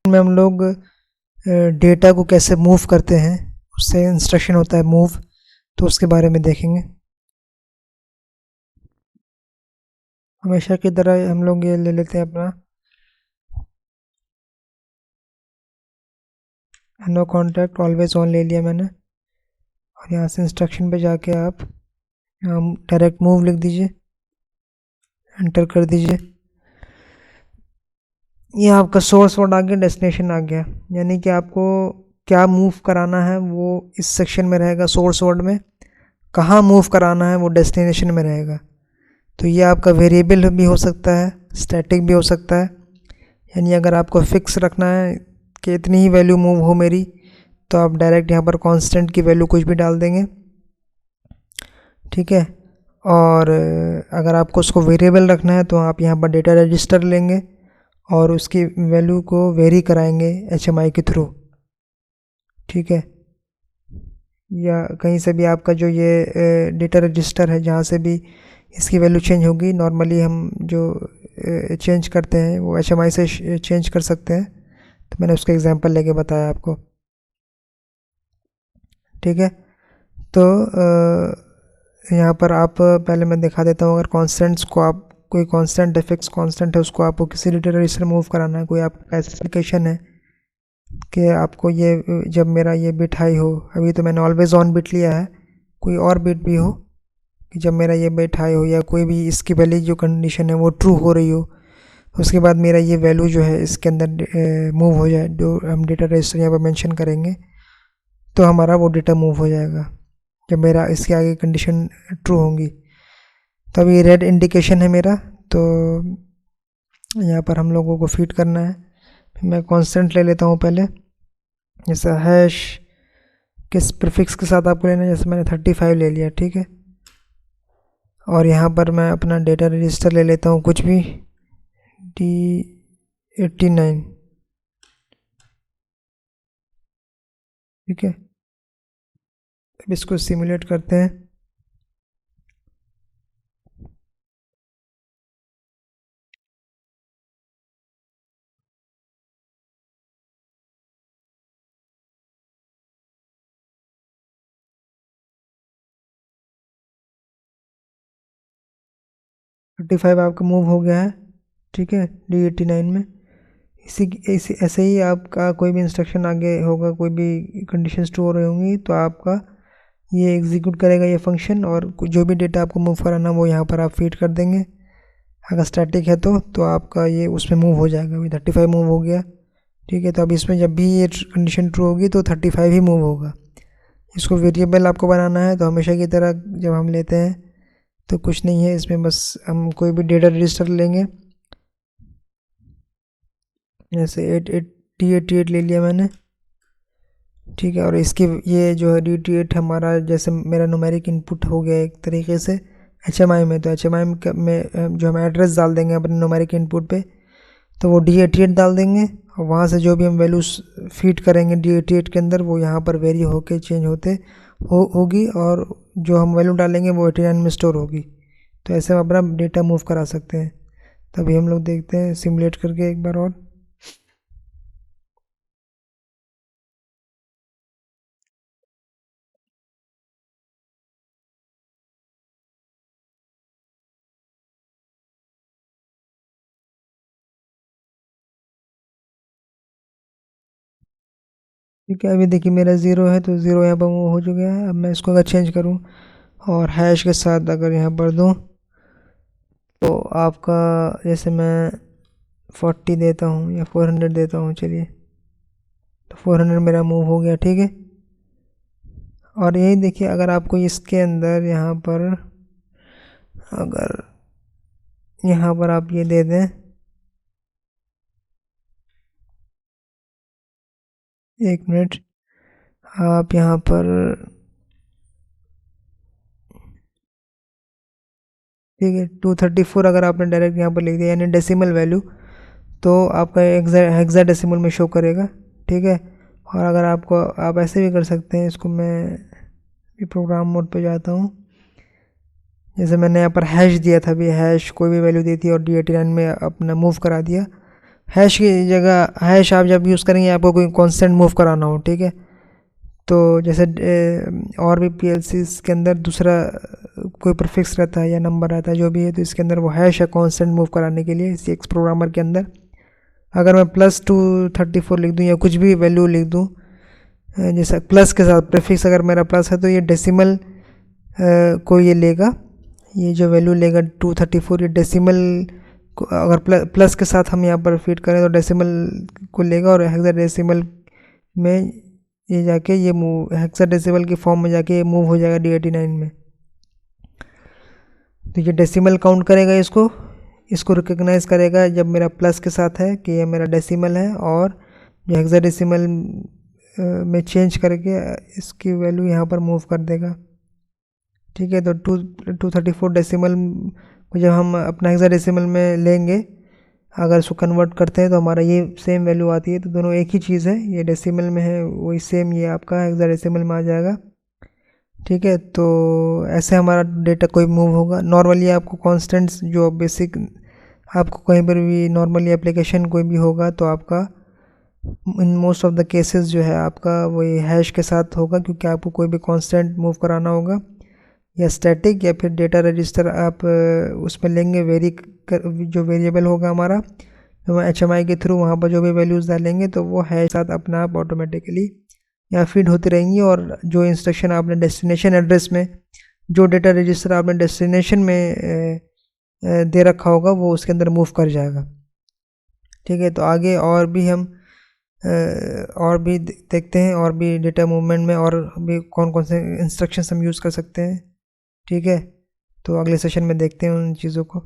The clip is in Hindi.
में हम लोग डेटा को कैसे मूव करते हैं, उससे इंस्ट्रक्शन होता है मूव, तो उसके बारे में देखेंगे। हमेशा की तरह हम लोग ये ले लेते हैं अपना नो कॉन्टैक्ट ऑलवेज ऑन ले लिया मैंने, और यहाँ से इंस्ट्रक्शन पे जाके आप यहाँ डायरेक्ट मूव लिख दीजिए, एंटर कर दीजिए। ये आपका सोर्स वर्ड आ गया, डेस्टिनेशन आ गया, यानी कि आपको क्या मूव कराना है वो इस सेक्शन में रहेगा सोर्स वर्ड में, कहाँ मूव कराना है वो डेस्टिनेशन में रहेगा। तो ये आपका वेरिएबल भी हो सकता है, स्टैटिक भी हो सकता है, यानी अगर आपको फिक्स रखना है कि इतनी ही वैल्यू मूव हो मेरी, तो आप डायरेक्ट यहाँ पर कांस्टेंट की वैल्यू कुछ भी डाल देंगे, ठीक है। और अगर आपको उसको वेरिएबल रखना है तो आप यहाँ पर डेटा रजिस्टर लेंगे और उसकी वैल्यू को वेरी कराएंगे HMI के थ्रू, ठीक है। या कहीं से भी आपका जो ये डेटा रजिस्टर है जहाँ से भी इसकी वैल्यू चेंज होगी, नॉर्मली हम जो चेंज करते हैं वो HMI से चेंज कर सकते हैं, तो मैंने उसका एग्जांपल लेके बताया आपको, ठीक है। तो यहाँ पर आप पहले मैं दिखा देता हूँ, अगर कॉन्स्टेंट्स को आप कोई कांस्टेंट है, फिक्स कांस्टेंट है, उसको आपको किसी डेटा रजिस्टर में मूव कराना है, कोई आपका स्पेसिफिकेशन है कि आपको ये जब मेरा ये बिट हाई हो, अभी तो मैंने ऑलवेज ऑन बिट लिया है, कोई और बिट भी हो कि जब मेरा ये बिट हाई हो या कोई भी इसकी वैल्यू जो कंडीशन है वो ट्रू हो रही हो, उसके बाद मेरा ये वैल्यू जो है इसके अंदर मूव हो जाए, जो हम डेटा रजिस्टर यहाँ पर मेंशन करेंगे, तो हमारा वो डेटा मूव हो जाएगा जब मेरा इसके आगे कंडीशन ट्रू होंगी। तो अभी रेड इंडिकेशन है मेरा, तो यहाँ पर हम लोगों को फीड करना है। मैं कांस्टेंट ले लेता हूँ पहले, जैसा हैश किस प्रीफिक्स के साथ आपको लेना है, जैसे मैंने 35 ले लिया, ठीक है। और यहाँ पर मैं अपना डेटा रजिस्टर ले लेता हूँ कुछ भी, D89, ठीक है। अब इसको सिमुलेट करते हैं। D35 आपका मूव हो गया है, ठीक है, D89 में। इसी ऐसे ही आपका कोई भी इंस्ट्रक्शन आगे होगा, कोई भी कंडीशन स्टोर होंगी, तो आपका ये एग्जीक्यूट करेगा ये फंक्शन, और जो भी डेटा आपको मूव कराना वो यहाँ पर आप फीड कर देंगे। अगर स्टैटिक है तो आपका ये उसमें मूव हो जाएगा। अभी 35 मूव हो गया, ठीक है। तो अब इसमें जब भी ये कंडीशन ट्रू होगी तो 35 ही मूव होगा। इसको वेरिएबल आपको बनाना है, तो हमेशा की तरह जब हम लेते हैं तो कुछ नहीं है इसमें, बस हम कोई भी डेटा रजिस्टर लेंगे, जैसे 88 ले लिया मैंने, ठीक है। और इसकी ये जो है D88 हमारा जैसे मेरा न्यूमेरिक इनपुट हो गया एक तरीके से HMI में, तो HMI में जो हम एड्रेस डाल देंगे अपने न्यूमेरिक इनपुट पे, तो वो D88 डाल देंगे, और वहाँ से जो भी हम वैल्यूज फीड करेंगे D88 के अंदर वो यहाँ पर वेरी होके चेंज होते होगी, और जो हम वैल्यू डालेंगे वो 89 में स्टोर होगी। तो ऐसे हम अपना डेटा मूव करा सकते हैं। तभी हम लोग देखते हैं सिमुलेट करके एक बार और। ठीक है, अभी देखिए मेरा ज़ीरो है, तो ज़ीरो यहाँ पर मूव हो चुका है। अब मैं इसको अगर चेंज करूँ और हैश के साथ अगर यहाँ पर दूँ, तो आपका जैसे मैं 40 देता हूँ या 400 देता हूँ, चलिए, तो 400 मेरा मूव हो गया, ठीक है। और यही देखिए, अगर आपको इसके अंदर यहाँ पर अगर यहाँ पर आप ये दे दें, एक मिनट, आप यहाँ पर, ठीक है, 234 अगर आपने डायरेक्ट यहाँ पर लिख दिया यानी डेसिमल वैल्यू, तो आपका हेक्सा डेसिमल में शो करेगा, ठीक है। और अगर आपको, आप ऐसे भी कर सकते हैं इसको, मैं भी प्रोग्राम मोड पे जाता हूँ, जैसे मैंने यहाँ पर हैश दिया था, अभी हैश कोई भी वैल्यू दी थी और D89 में अपना मूव करा दिया, हैश की जगह हैश आप जब यूज़ करेंगे आपको कोई कांस्टेंट मूव कराना हो, ठीक है। तो जैसे और भी पीएलसीज़ के अंदर दूसरा कोई प्रीफिक्स रहता है या नंबर रहता है जो भी है, तो इसके अंदर वो हैश है कांस्टेंट मूव कराने के लिए इसी एक्स प्रोग्रामर के अंदर। अगर मैं +234 लिख दूँ या कुछ भी वैल्यू लिख दूँ, जैसे प्लस के साथ प्रीफिक्स अगर मेरा प्लस है तो ये डेसिमल को ये लेगा, ये जो वैल्यू लेगा 234 ये डेसिमल को अगर प्लस के साथ हम यहाँ पर फिट करें तो डेसिमल को लेगा और हेक्साडेसिमल में ये जाके ये मूव हेक्साडेसिमल की फॉर्म में जाके ये मूव हो जाएगा D89 में। तो ये डेसिमल काउंट करेगा, इसको रिकग्नाइज करेगा जब मेरा प्लस के साथ है कि ये मेरा डेसिमल है, और जो हेक्साडेसिमल में चेंज करके इसकी वैल्यू यहाँ पर मूव कर देगा, ठीक है। तो 234 डेसिमल को जब हम अपना हेक्साडेसिमल में लेंगे, अगर इसको कन्वर्ट करते हैं तो हमारा ये सेम वैल्यू आती है। तो दोनों एक ही चीज़ है, ये डेसिमल में है वही सेम ये आपका हेक्साडेसिमल में आ जाएगा, ठीक है। तो ऐसे हमारा डेटा कोई मूव होगा। नॉर्मली आपको कॉन्स्टेंट्स जो बेसिक आपको कहीं पर भी नॉर्मली एप्लीकेशन कोई भी होगा तो आपका in most of the cases जो है आपका वही हैश के साथ होगा, क्योंकि आपको कोई भी कांस्टेंट मूव कराना होगा या स्टैटिक या फिर डेटा रजिस्टर आप उसमें लेंगे जो वेरिएबल होगा हमारा, तो HMI के थ्रू वहाँ पर जो भी वैल्यूज़ डालेंगे तो वो हैश साथ अपने आप ऑटोमेटिकली यहाँ फीड होती रहेंगी, और जो इंस्ट्रक्शन आपने डेस्टिनेशन एड्रेस में जो डेटा रजिस्टर आपने डेस्टिनेशन में दे रखा होगा वो उसके अंदर मूव कर जाएगा, ठीक है। तो आगे और भी हम और भी देखते हैं, और भी डेटा मूवमेंट में और भी कौन कौन से इंस्ट्रक्शंस हम यूज़ कर सकते हैं, ठीक है। तो अगले सेशन में देखते हैं उन चीज़ों को।